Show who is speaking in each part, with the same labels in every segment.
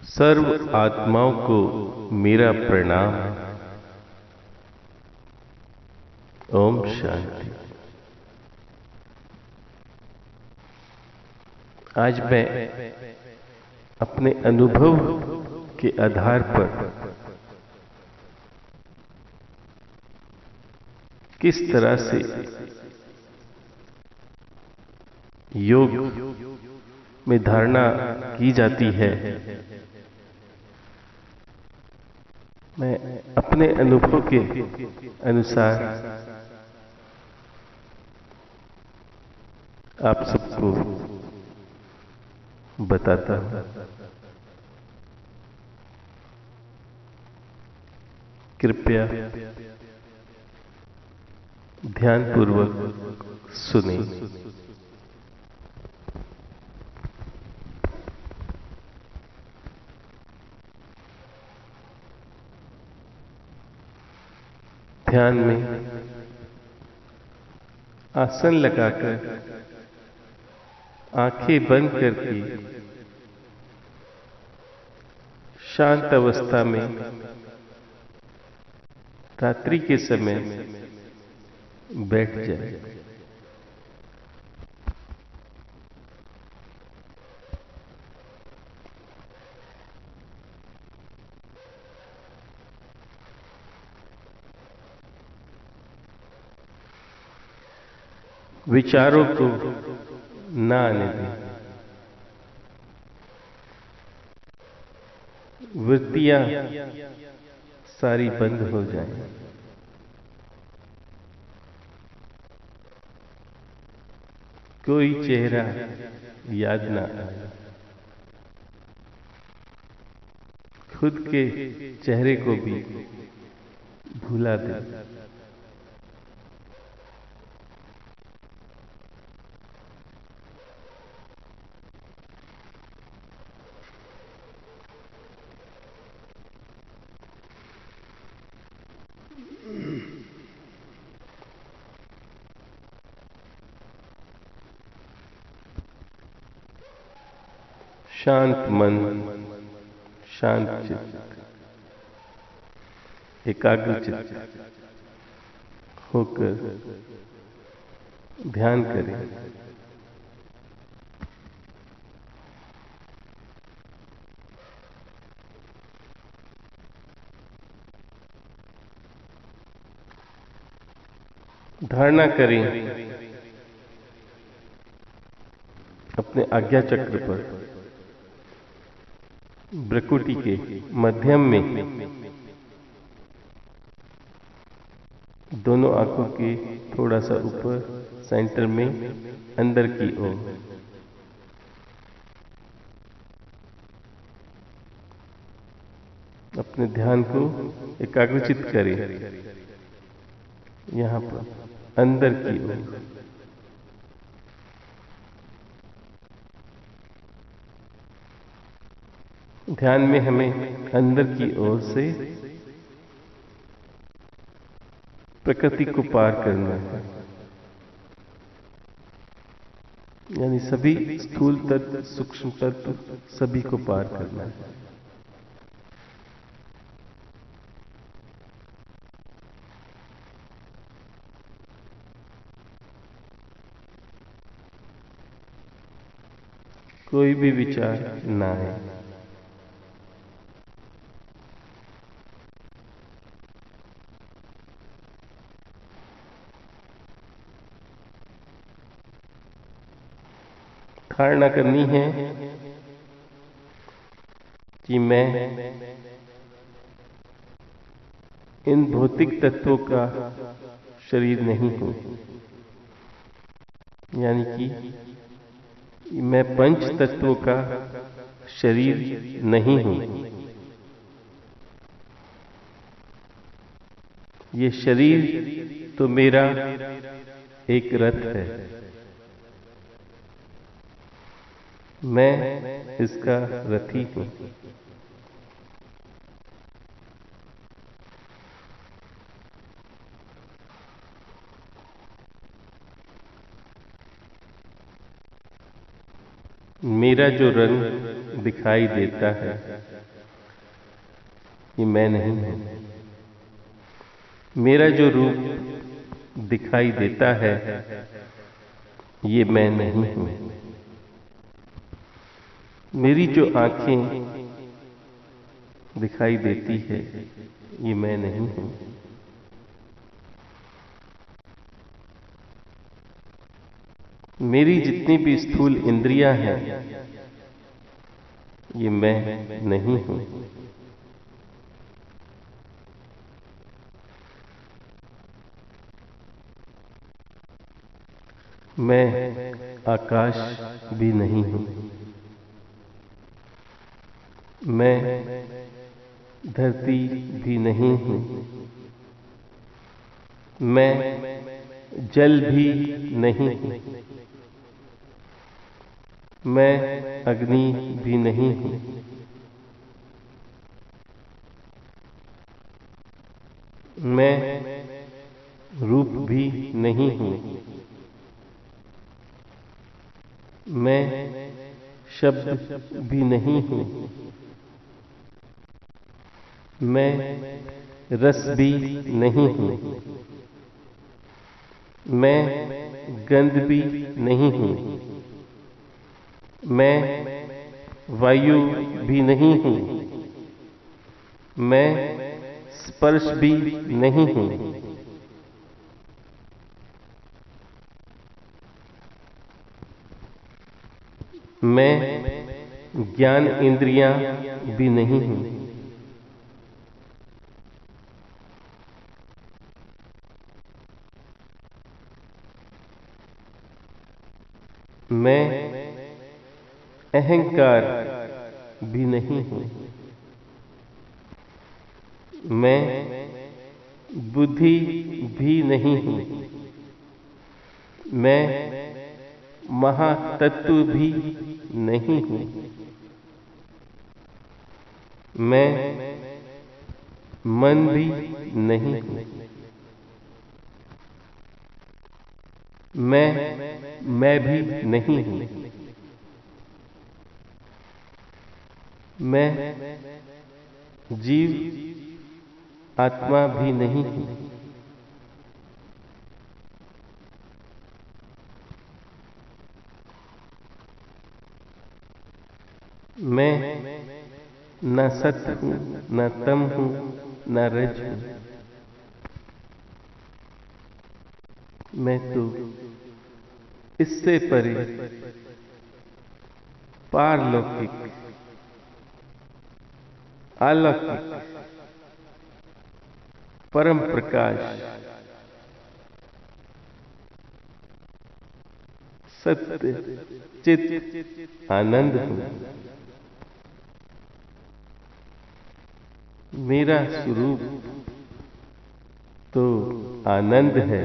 Speaker 1: सर्व आत्माओं को मेरा प्रणाम। ओम शांति। आज मैं अपने अनुभव के आधार पर किस तरह से योग में धारणा की जाती है, मैं अपने अनुभव के अनुसार आप सबको बताता हूं। कृपया ध्यानपूर्वक सुने। ध्यान में आसन लगाकर आंखें बंद करके शांत अवस्था में रात्रि के समय बैठ जाए। विचारों को ना आने दें। वृत्तियां सारी बंद हो जाएं। कोई चेहरा याद ना आए। खुद के चेहरे को भी भुला दे। शांत मन, शांत चित्त, एकाग्र चित्त होकर ध्यान करें। धारणा करें अपने आज्ञा चक्र पर, भ्रुकुटी के मध्यम में, दोनों आंखों के थोड़ा सा ऊपर सेंटर में, अंदर की ओर। अपने ध्यान को एकाग्रचित करें यहां पर अंदर की ओर। ध्यान में हमें अंदर की ओर से प्रकृति को पार करना है, यानी सभी स्थूल तत्व, सूक्ष्म तत्व सभी को पार करना है। कोई भी विचार ना आए। धारणा करनी है कि मैं इन भौतिक तत्वों का शरीर नहीं हूं, यानी कि मैं पंच तत्वों का शरीर नहीं हूं। ये शरीर तो मेरा एक रथ है, मैं इसका रथी हूं। मेरा जो रंग दिखाई देता है, ये मैं नहीं हूं। मेरा जो रूप दिखाई देता है, ये मैं नहीं हूं। मेरी जो आंखें दिखाई देती है, ये मैं नहीं हूं। मेरी जितनी भी स्थूल इंद्रियां हैं, ये मैं नहीं हूं। मैं आकाश भी नहीं हूं। मैं धरती भी नहीं हूं। मैं जल भी नहीं हूं। मैं अग्नि भी नहीं हूं। मैं रूप भी नहीं हूं। मैं शब्द भी नहीं हूं। मैं रस भी नहीं हूं। मैं गंध भी नहीं हूं। मैं वायु भी नहीं हूं। मैं स्पर्श भी नहीं हूं। मैं ज्ञान इंद्रियां भी नहीं हूं। मैं अहंकार भी नहीं हूं। मैं बुद्धि भी नहीं हूं। मैं महातत्व भी नहीं हूं। मैं मन भी नहीं हूं। मैं भी नहीं हूं। मैं जीव आत्मा भी नहीं हूं। मैं न सत हूं, न तम हूं, न रज हूं। मैं तो इससे परे पारलौकिक, अलौकिक, परम प्रकाश, सत्य चित आनंद हूं। मेरा स्वरूप तो आनंद है।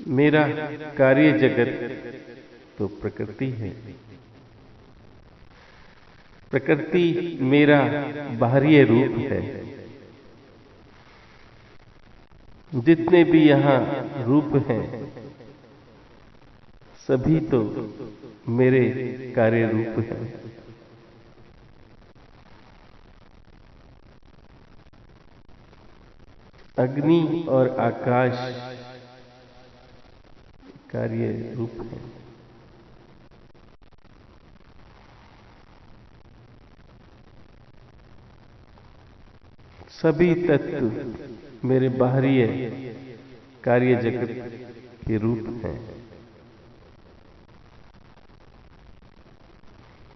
Speaker 1: मेरा कार्य जगत तो प्रकृति है। प्रकृति मेरा बाहरी रूप है। जितने भी यहाँ रूप हैं, सभी तो मेरे कार्य रूप हैं। अग्नि और आकाश कार्य रूप है। सभी तत्व मेरे बाहरी कार्य जगत के रूप हैं।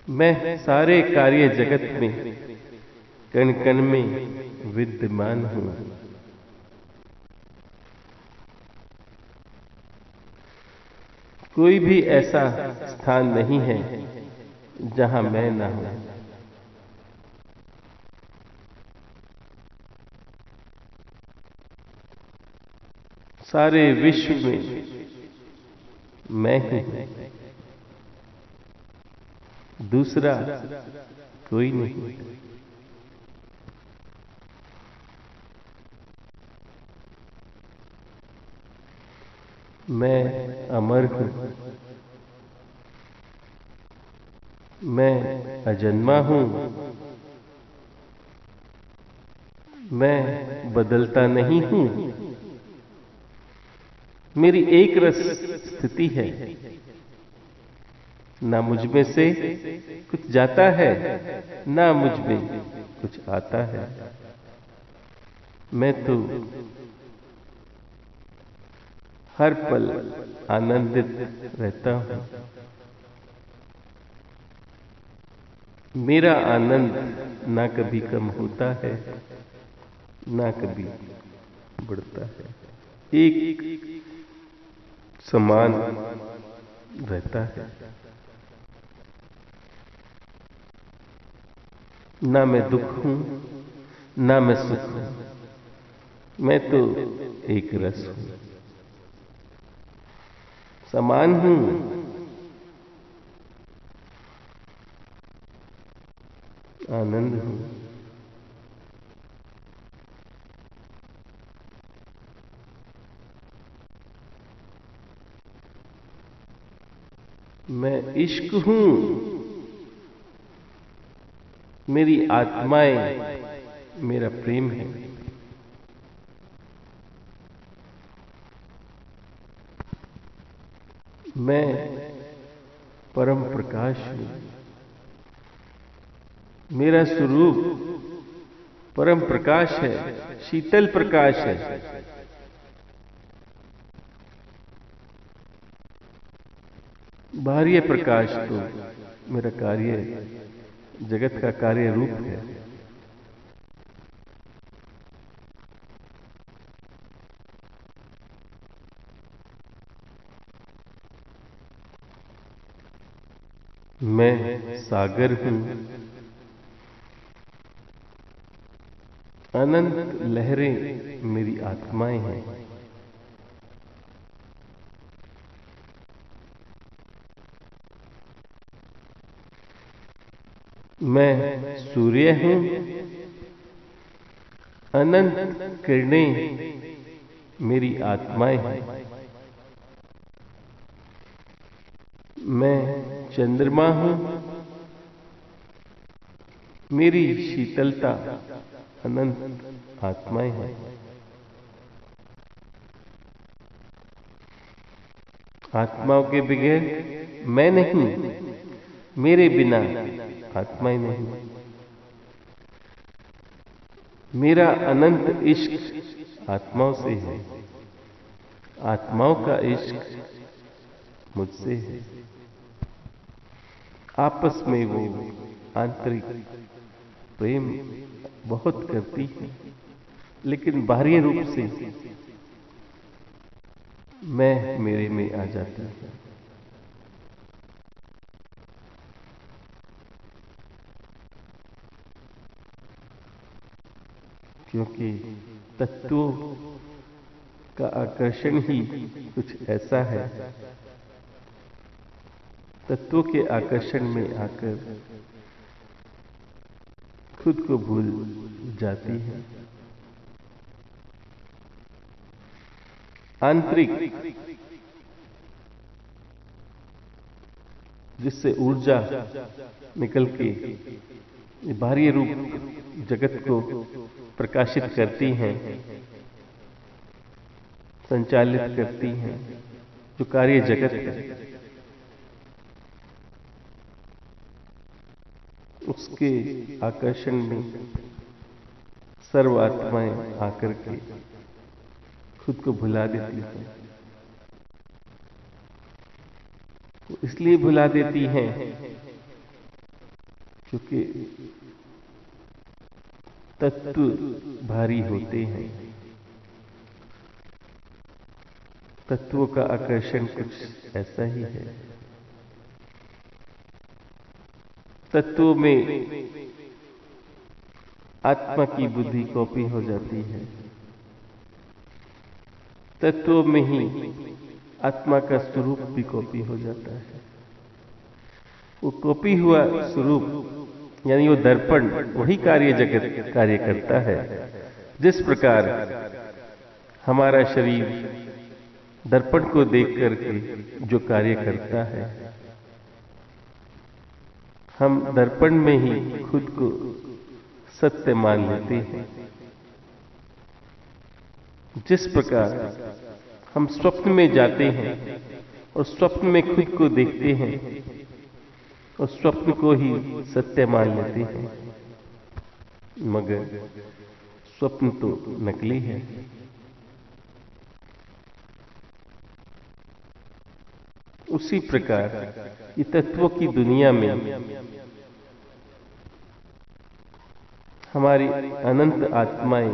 Speaker 1: मैं सारे कार्य जगत में कण कण में विद्यमान हूं। कोई भी ऐसा स्थान नहीं है जहां मैं ना हूं। सारे विश्व में मैं ही हूं, दूसरा कोई नहीं। मैं अमर हूँ। मैं अजन्मा हूँ। मैं बदलता नहीं हूँ। मेरी एक रस स्थिति है। ना मुझ में से कुछ जाता है, ना मुझ में कुछ आता है। मैं तो हर पल आनंदित रहता हूँ। मेरा आनंद ना कभी कम होता है, ना कभी बढ़ता है। एक समान रहता है। ना मैं दुख हूं, ना मैं सुख हूं। मैं तो एक रस हूं। समान हूं। आनंद हूं। मैं इश्क हूं। मेरी आत्माएं मेरा प्रेम है। मैं परम प्रकाश हूं। मेरा स्वरूप परम प्रकाश है, शीतल प्रकाश है। बाह्य प्रकाश तो मेरा कार्य, जगत का कार्य रूप है। मैं सागर हूं। अनंत लहरें मेरी आत्माएं हैं। मैं सूर्य हूं। अनंत किरणें मेरी आत्माएं हैं। मैं चंद्रमा हूं। मेरी शीतलता अनंत आत्माएं हैं। आत्माओं के बगैर मैं नहीं, मेरे बिना आत्माएं नहीं। मेरा अनंत इश्क आत्माओं से है। आत्माओं का इश्क मुझसे है। आपस में वो आंतरिक प्रेम बहुत करती है, लेकिन बाहरी रूप से मैं मेरे में आ जाती है। क्योंकि तत्वों का आकर्षण ही कुछ ऐसा है। तत्वों के आकर्षण में आकर खुद को भूल जाती है। आंतरिक जिससे ऊर्जा निकल के बाहरी रूप जगत को प्रकाशित करती हैं, संचालित करती हैं, जो कार्य जगत है, उसके आकर्षण में सर्व आत्माएं आकर के खुद को भुला देती हैं। इसलिए भुला देती हैं क्योंकि तत्व भारी होते हैं। तत्वों का आकर्षण कुछ ऐसा ही है। तत्वों में आत्मा की बुद्धि कॉपी हो जाती है। तत्वों में ही आत्मा का स्वरूप भी कॉपी हो जाता है। वो कॉपी हुआ स्वरूप यानी वो दर्पण वही कार्य करता है। जिस प्रकार हमारा शरीर दर्पण को देख करके जो कार्य करता है, हम दर्पण में ही खुद को सत्य मान लेते हैं। जिस प्रकार हम स्वप्न में जाते हैं और स्वप्न में खुद को देखते हैं और स्वप्न को ही सत्य मान लेते हैं, मगर स्वप्न तो नकली है। उसी प्रकार ये तत्वों की दुनिया में हमारी अनंत आत्माएं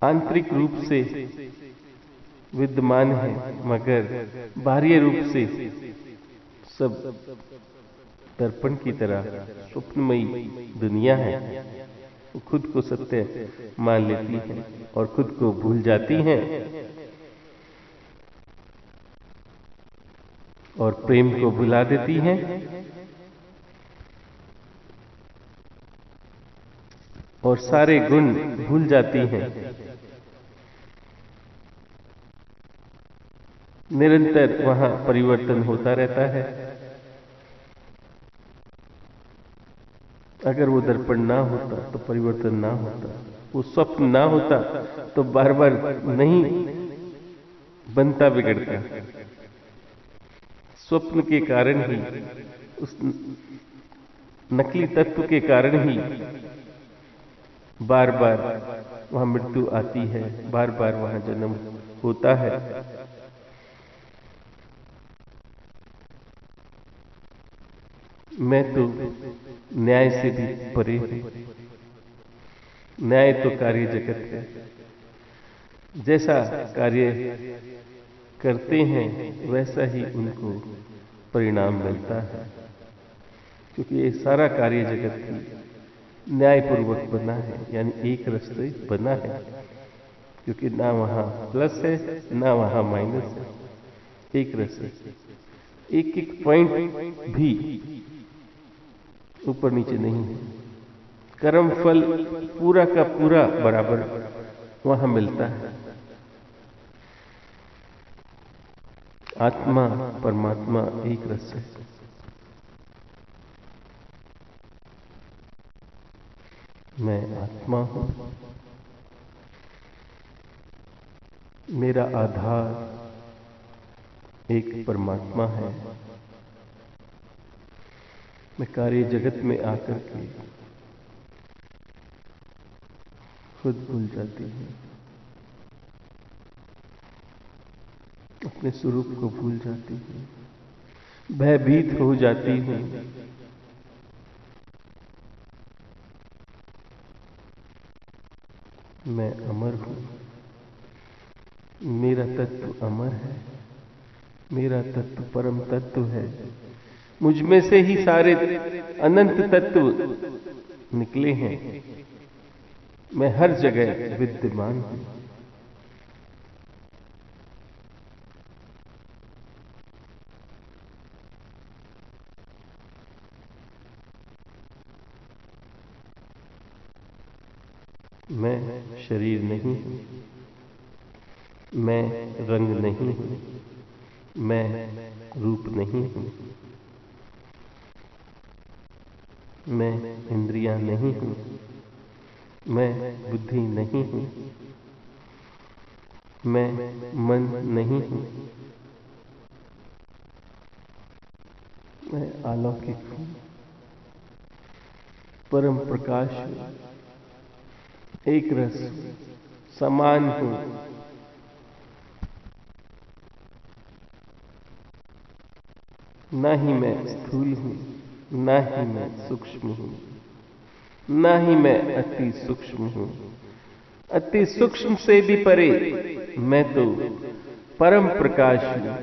Speaker 1: आंतरिक रूप से विद्यमान है, मगर बाह्य रूप से सब दर्पण की तरह स्वप्नमयी दुनिया है। वो खुद को सत्य मान लेती है और खुद को भूल जाती हैं और प्रेम को भुला देती हैं और सारे गुण भूल जाती हैं। निरंतर वहां परिवर्तन होता रहता है। अगर वो दर्पण ना होता तो परिवर्तन ना होता, वो स्वप्न ना होता तो बार बार नहीं बनता बिगड़ता। स्वप्न के कारण ही, उस नकली तत्व के कारण ही बार बार वहां मृत्यु आती है, बार बार वहां जन्म होता है। मैं तो न्याय से भी परे हूं। न्याय तो कार्य जगत है। जैसा कार्य करते हैं वैसा ही उनको परिणाम मिलता है, क्योंकि ये सारा कार्य जगत ही न्यायपूर्वक बना है, यानी एक रास्ते बना है। क्योंकि ना वहां प्लस है ना वहां माइनस है, एक रास्ते। एक एक पॉइंट भी ऊपर नीचे नहीं है। कर्म फल पूरा का पूरा बराबर वहां मिलता है। आत्मा परमात्मा एक रस है। मैं आत्मा हूं। मेरा आधार एक परमात्मा है। मैं कार्य जगत में आकर के खुद भूल जाती हूँ, अपने स्वरूप को भूल जाती हूँ, भयभीत हो जाती हूँ। मैं अमर हूँ। मेरा तत्व अमर है। मेरा तत्व परम तत्व है। मुझ में से ही सारे अनंत तत्व निकले हैं। मैं हर जगह विद्यमान हूं। मैं शरीर नहीं हूं। मैं रंग नहीं हूं। मैं रूप नहीं हूं। मैं इंद्रियां नहीं हूं। मैं बुद्धि नहीं हूं। मैं मन नहीं हूं। मैं अलौकिक हूं। परम प्रकाश हूं। एक रस समान हूं। ना ही मैं स्थूल हूं, ना ही मैं सूक्ष्म हूं, ना ही मैं अति सूक्ष्म हूं। अति सूक्ष्म से भी परे मैं तो परम प्रकाश हूं।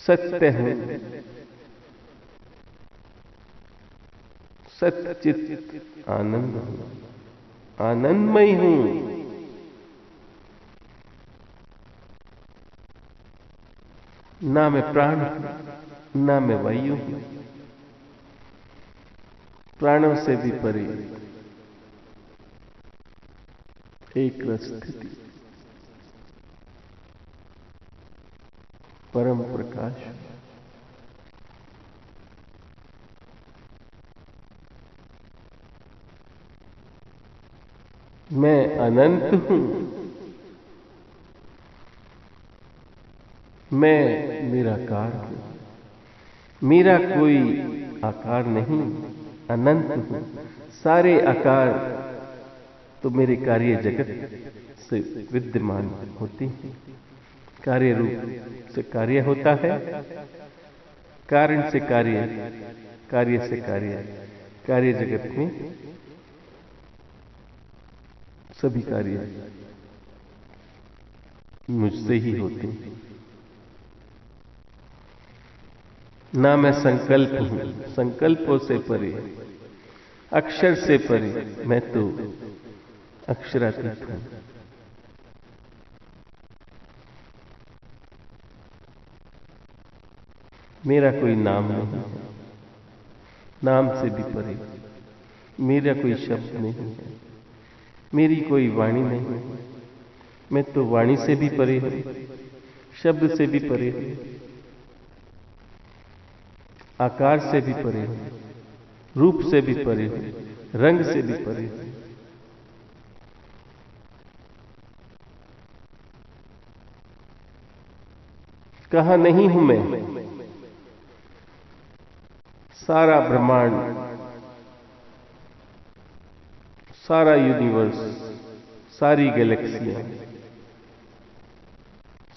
Speaker 1: सत्य हूं। सच्चित आनंद हूं। आनंदमय हूं। ना मैं प्राण हूं, ना मैं वायु हूं। प्राणों से भी परे एक रस स्थिति, परम प्रकाश। मैं अनंत हूं, मैं निराकार हूं, मेरा कोई आकार नहीं, अनंत हूं। सारे आकार तो मेरे कार्य जगत से विद्यमान होते हैं। कार्य रूप से कार्य होता है, कारण से कार्य, कार्य से कार्य। कार्य जगत में सभी कार्य मुझसे ही होते हैं। ना मैं संकल्प हूं, संकल्पों से परे, अक्षर से परे, मैं तो अक्षरातीत हूं। मेरा कोई नाम नहीं है, नाम से भी परे। मेरा कोई शब्द नहीं है, मेरी कोई वाणी नहीं है। मैं तो वाणी से भी परे हूं, शब्द से भी परे हूं, आकार से भी परे हूं, रूप से भी परे हूं, रंग से भी परे हूं। कहां नहीं हूं मैं? सारा ब्रह्मांड, सारा यूनिवर्स, सारी गैलेक्सियां,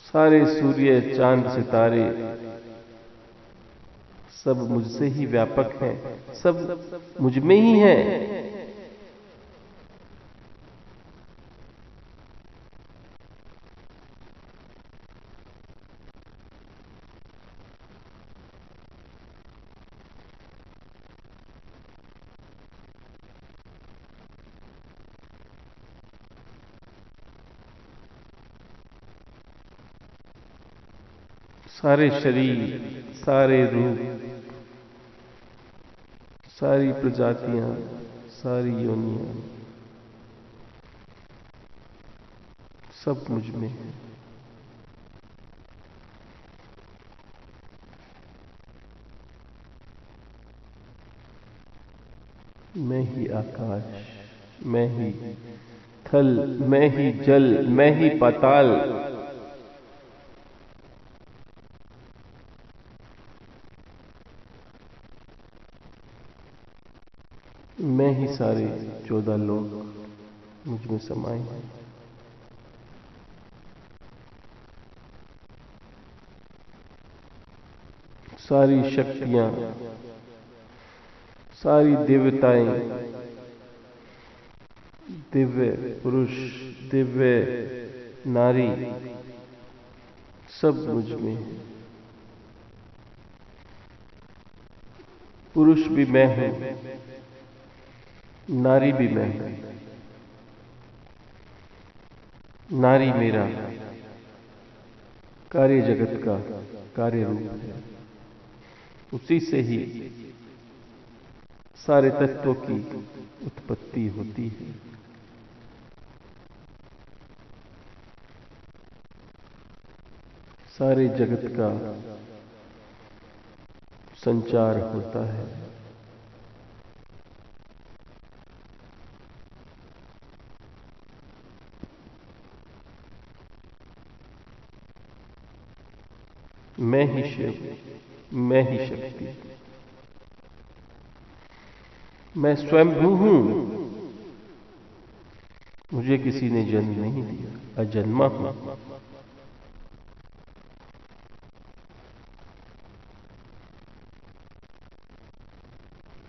Speaker 1: सारे सूर्य चांद सितारे सब मुझसे ही व्यापक हैं, सब मुझ में ही हैं। सारे शरीर, सारे रूप, सारी प्रजातियां, सारी योनियां, सब मुझ में है। मैं ही आकाश, मैं ही थल, मैं ही जल, मैं ही पाताल। मैं ही सारे 14 लोग मुझ में समाये हैं। सारी शक्तियां, सारी देवताएं, दिव्य पुरुष, दिव्य नारी, सब मुझ में है। पुरुष भी मैं हूं, नारी भी मैं हूं। नारी मेरा कार्य जगत का कार्य रूप है। उसी से ही सारे तत्वों की उत्पत्ति होती है। सारे जगत का संचार होता है। मैं ही शिव, मैं ही शक्ति, मैं स्वयंभू हूं। मुझे किसी ने जन्म नहीं दिया, अजन्मा हूं।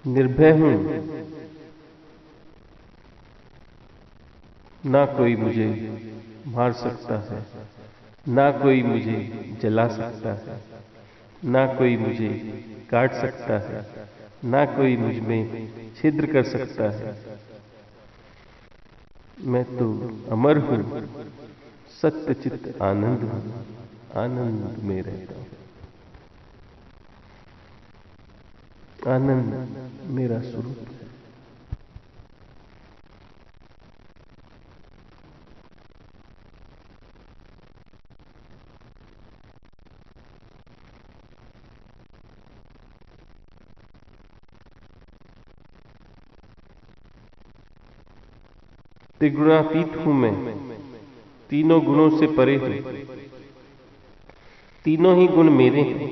Speaker 1: निर्भय हूं, ना कोई मुझे मार सकता है, ना कोई मुझे जला सकता है, ना कोई मुझे काट सकता है, ना कोई मुझ में छिद्र कर सकता है। मैं तो अमर हूं, सत्य चित्त आनंद हूं, आनंद में रहता हूं। आनंद मेरा स्वरूप है। त्रिगुणातीत हूं मैं, तीनों गुणों से परे हूं, तीनों ही गुण मेरे हैं।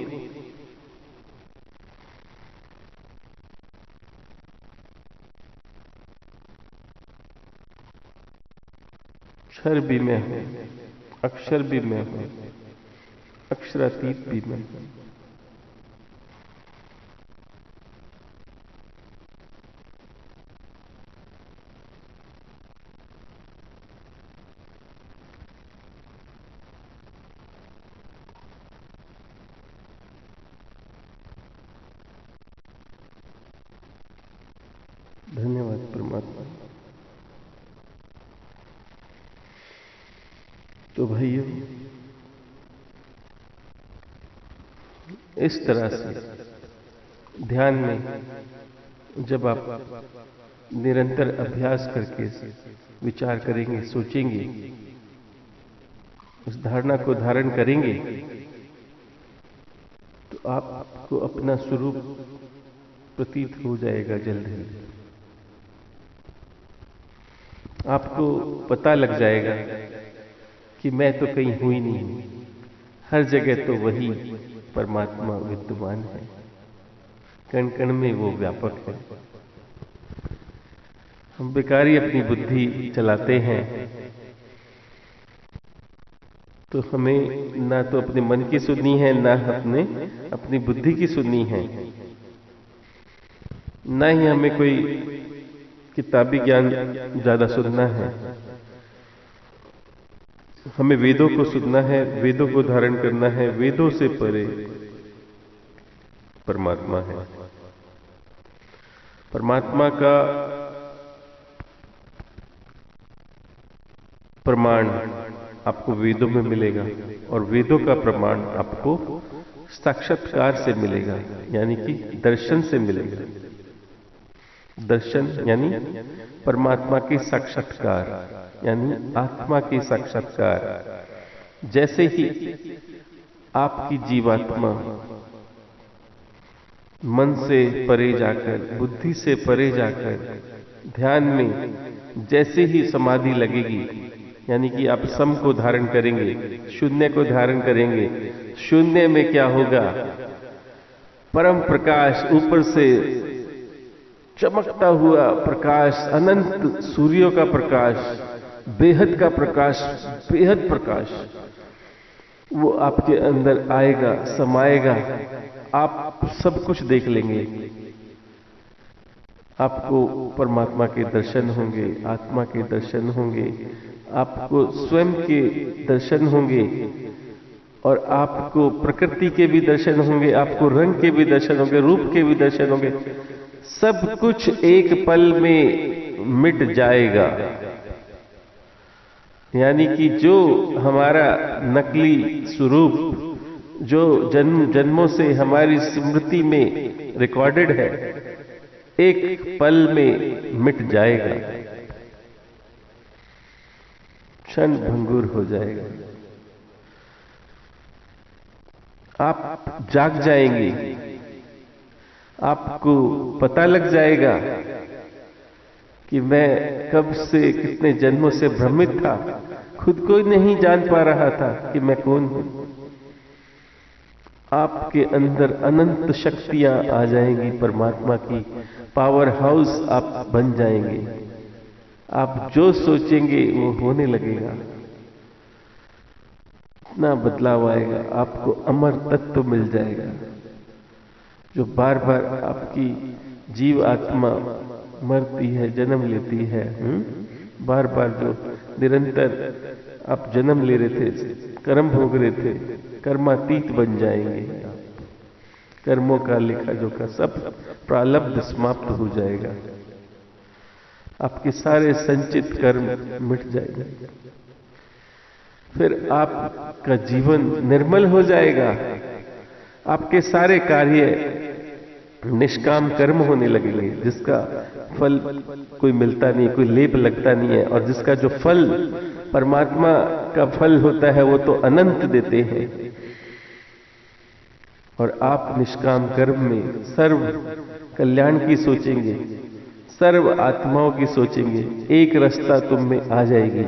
Speaker 1: क्षर भी मैं हूं, अक्षर भी मैं हूं, अक्षरातीत भी मैं हूं। धन्यवाद परमात्मा। तो भाइयों, इस तरह से ध्यान में जब आप निरंतर अभ्यास करके विचार करेंगे, सोचेंगे, उस धारणा को धारण करेंगे, तो आपको अपना स्वरूप प्रतीत हो जाएगा जल्द ही। आपको पता लग जाएगा कि मैं तो कहीं हूं ही नहीं हूं, हर जगह तो वही परमात्मा विद्यमान है, कण कण में वो व्यापक है। हम बेकारी अपनी बुद्धि चलाते हैं, तो हमें ना तो अपने मन की सुननी है, ना अपनी बुद्धि की सुननी है, ना ही हमें कोई किताबी ज्ञान ज्यादा सुनना है। हमें वेदों को सुनना है, वेदों को धारण करना है। वेदों से परे परमात्मा है। परमात्मा का प्रमाण आपको वेदों में मिलेगा, और वेदों का प्रमाण आपको साक्षात्कार से मिलेगा, यानी कि दर्शन से मिलेगा। दर्शन यानी परमात्मा के साक्षात्कार, यानी आत्मा के साक्षात्कार। जैसे ही आपकी जीवात्मा मन से परे जाकर, बुद्धि से परे जाकर ध्यान में जैसे ही समाधि लगेगी, यानी कि आप सम को धारण करेंगे, शून्य को धारण करेंगे, शून्य में क्या होगा? परम प्रकाश, ऊपर से चमकता हुआ प्रकाश, अनंत सूर्यों का प्रकाश, बेहद का प्रकाश, बेहद प्रकाश, वो आपके अंदर आएगा, समाएगा। आप सब कुछ देख लेंगे। आपको परमात्मा के दर्शन होंगे, आत्मा के दर्शन होंगे, आपको स्वयं के दर्शन होंगे, और आपको प्रकृति के भी दर्शन होंगे, आपको रंग के भी दर्शन होंगे, रूप के भी दर्शन होंगे। सब कुछ एक पल में मिट जाएगा। यानी कि जो हमारा नकली स्वरूप, जो जन्मों से हमारी स्मृति में रिकॉर्डेड है, एक पल में मिट जाएगा, क्षण भंगुर हो जाएगा। आप जाग जाएंगे, आपको पता लग जाएगा कि मैं कब से, कितने जन्मों से भ्रमित था, खुद को ही नहीं जान पा रहा था कि मैं कौन हूं। आपके अंदर अनंत शक्तियां आ जाएंगी, परमात्मा की पावर हाउस आप बन जाएंगे। आप जो सोचेंगे वो होने लगेगा। इतना बदलाव आएगा, आपको अमर तत्व मिल जाएगा, जो बार बार आपकी जीव आत्मा मरती है, जन्म लेती है। बार बार जो निरंतर आप जन्म ले रहे थे, कर्म भोग रहे थे, कर्मातीत बन जाएंगे। कर्मों का लेखा जोखा सब प्रारब्ध समाप्त हो जाएगा। आपके सारे संचित कर्म मिट जाएंगे। फिर आपका जीवन निर्मल हो जाएगा। आपके सारे कार्य निष्काम कर्म होने लगेंगे, जिसका फल कोई मिलता नहीं, कोई लेप लगता नहीं है, और जिसका जो फल परमात्मा का फल होता है वो तो अनंत देते हैं। और आप निष्काम कर्म में सर्व कल्याण की सोचेंगे, सर्व आत्माओं की सोचेंगे, एक रास्ता तुम में आ जाएगी।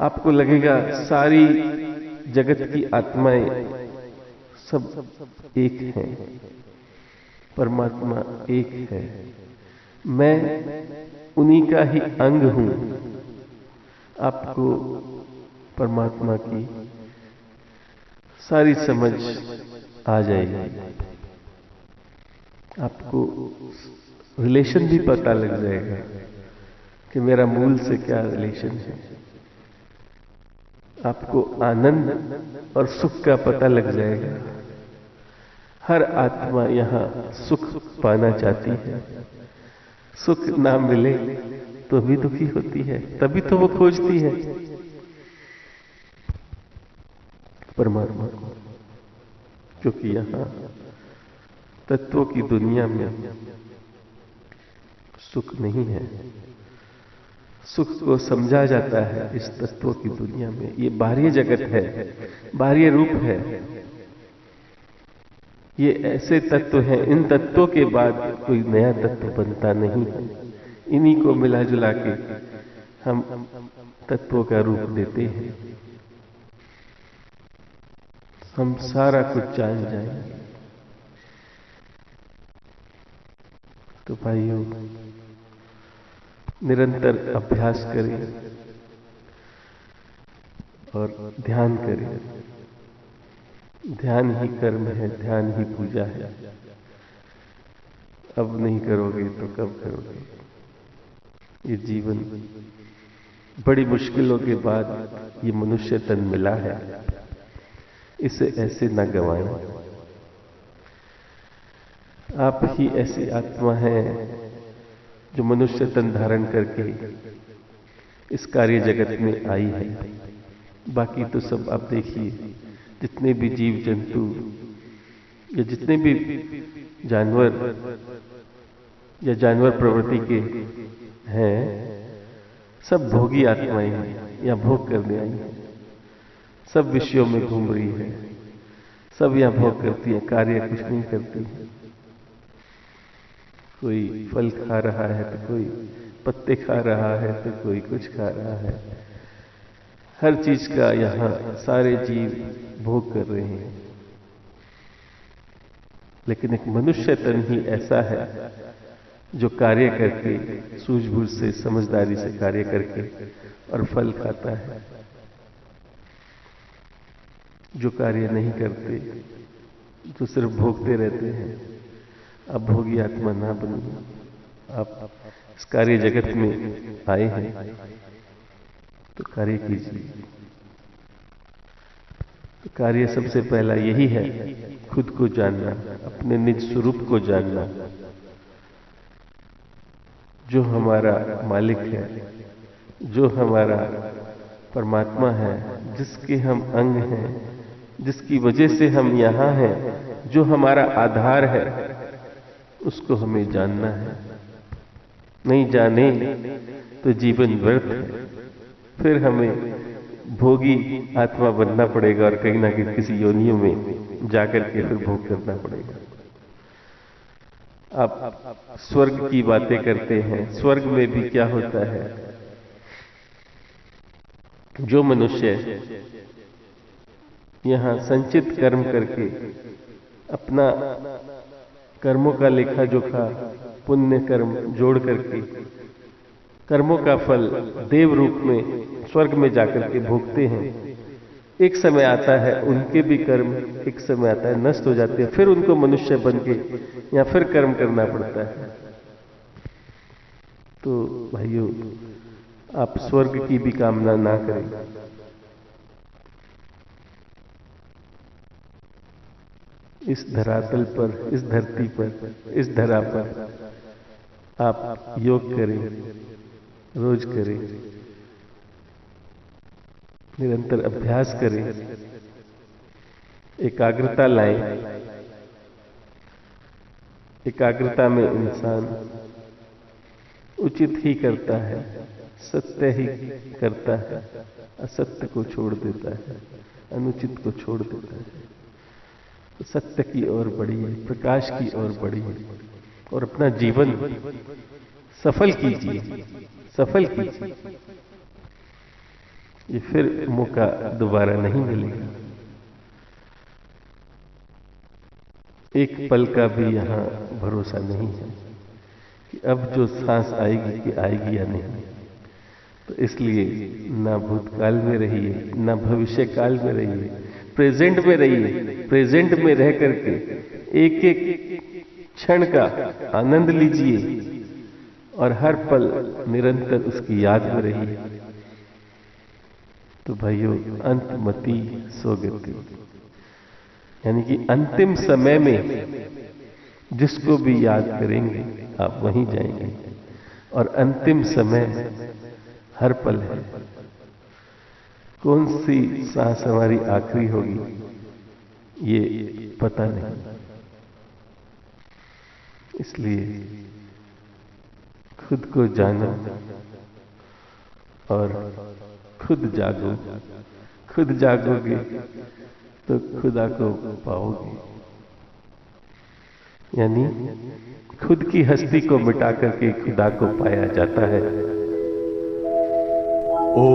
Speaker 1: आपको लगेगा सारी जगत की आत्माएं सब एक हैं, परमात्मा एक है, मैं उन्हीं का ही अंग हूं। आपको परमात्मा की सारी समझ आ जाएगी। आपको रिलेशन भी पता लग जाएगा कि मेरा मूल से क्या रिलेशन है। आपको आनंद और सुख का पता लग जाएगा। हर आत्मा यहां सुख पाना चाहती है। सुख ना मिले तो भी दुखी होती है, तभी तो वो खोजती है परमात्मा को। क्योंकि यहां तत्वों की दुनिया में सुख नहीं है। सुख को समझा जाता है इस तत्वों की दुनिया में। ये बाह्य जगत है, बाह्य रूप है। ये ऐसे तत्व हैं, इन तत्वों के बाद कोई नया तत्व बनता नहीं है। इन्हीं को मिला जुला के हम तत्वों का रूप देते हैं। हम सारा कुछ जान जाएंगे। तो भाइयों, निरंतर अभ्यास करें और ध्यान करें। ध्यान ही कर्म है, ध्यान ही पूजा है। अब नहीं करोगे तो कब करोगे? ये जीवन बड़ी मुश्किलों के बाद ये मनुष्य तन मिला है, इसे ऐसे न गंवाएं। आप ही ऐसी आत्मा है जो मनुष्य तन धारण करके इस कार्य जगत में आई है। बाकी तो सब आप देखिए, जितने भी जीव जंतु या जितने भी जानवर या जानवर प्रवृत्ति के हैं, सब भोगी आत्माएं हैं या भोग करने आई हैं। सब विषयों में घूम रही है, सब यहां भोग करती है, कार्य कुछ नहीं करती है। कोई फल खा रहा है तो कोई पत्ते खा रहा है तो कोई कुछ खा रहा है। हर चीज का यहां सारे जीव भोग कर रहे हैं। लेकिन एक मनुष्य तन ही ऐसा है जो कार्य करके, सूझबूझ से, समझदारी से कार्य करके और फल खाता है। जो कार्य नहीं करते, जो सिर्फ भोगते रहते हैं। आप भोगी आत्मा ना बनिए। आप इस कार्य जगत में आए हैं तो कार्य कीजिए। तो कार्य सबसे पहला यही है, खुद को जानना, अपने निज स्वरूप को जानना। जो हमारा मालिक है, जो हमारा परमात्मा है, जिसके हम अंग हैं, जिसकी वजह से हम यहां हैं, जो हमारा आधार है, उसको हमें जानना है। नहीं जाने तो जीवन व्यर्थ है। फिर हमें भोगी आत्मा बनना पड़ेगा और कहीं ना कहीं किसी योनियों में जाकर के फिर भोग करना पड़ेगा। आप स्वर्ग की बातें करते हैं, स्वर्ग में भी क्या होता है? जो मनुष्य यहां संचित कर्म करके अपना कर्मों का लेखा जोखा, पुण्य कर्म जोड़ करके कर्मों का फल देव रूप में स्वर्ग में जाकर के भोगते हैं। एक समय आता है उनके भी कर्म, एक समय आता है नष्ट हो जाते हैं, फिर उनको मनुष्य बन के या फिर कर्म करना पड़ता है। तो भाइयों, आप स्वर्ग की भी कामना ना करें। इस धरातल पर, इस धरती पर, इस धरा पर आप योग करें, रोज करें, निरंतर अभ्यास करें, एकाग्रता लाएं। एकाग्रता में इंसान उचित ही करता है, सत्य ही करता है, असत्य को छोड़ देता है, अनुचित को छोड़ देता है। तो सत्य की ओर बढ़िए, प्रकाश की ओर बढ़िए और अपना जीवन सफल कीजिए, सफल कीजिए। ये फिर मौका दोबारा नहीं मिलेगा। एक पल का भी यहां भरोसा नहीं है कि अब जो सांस आएगी कि आएगी या नहीं। तो इसलिए ना भूतकाल में रहिए, ना भविष्य काल में रहिए, प्रेजेंट में रहिए। प्रेजेंट में रह करके एक एक क्षण का आनंद लीजिए और हर पल निरंतर उसकी याद में रहिए। तो भाइयों, अंतमति सोगति, यानी कि अंतिम समय में जिसको भी याद करेंगे आप वहीं जाएंगे। और अंतिम समय हर पल है। कौन सी सांस हमारी आखिरी होगी ये पता नहीं। इसलिए खुद को जानो और खुद जागो। खुद जागोगे तो खुदा को पाओगे। यानी खुद की हस्ती को मिटा करके खुदा को पाया जाता है। ओ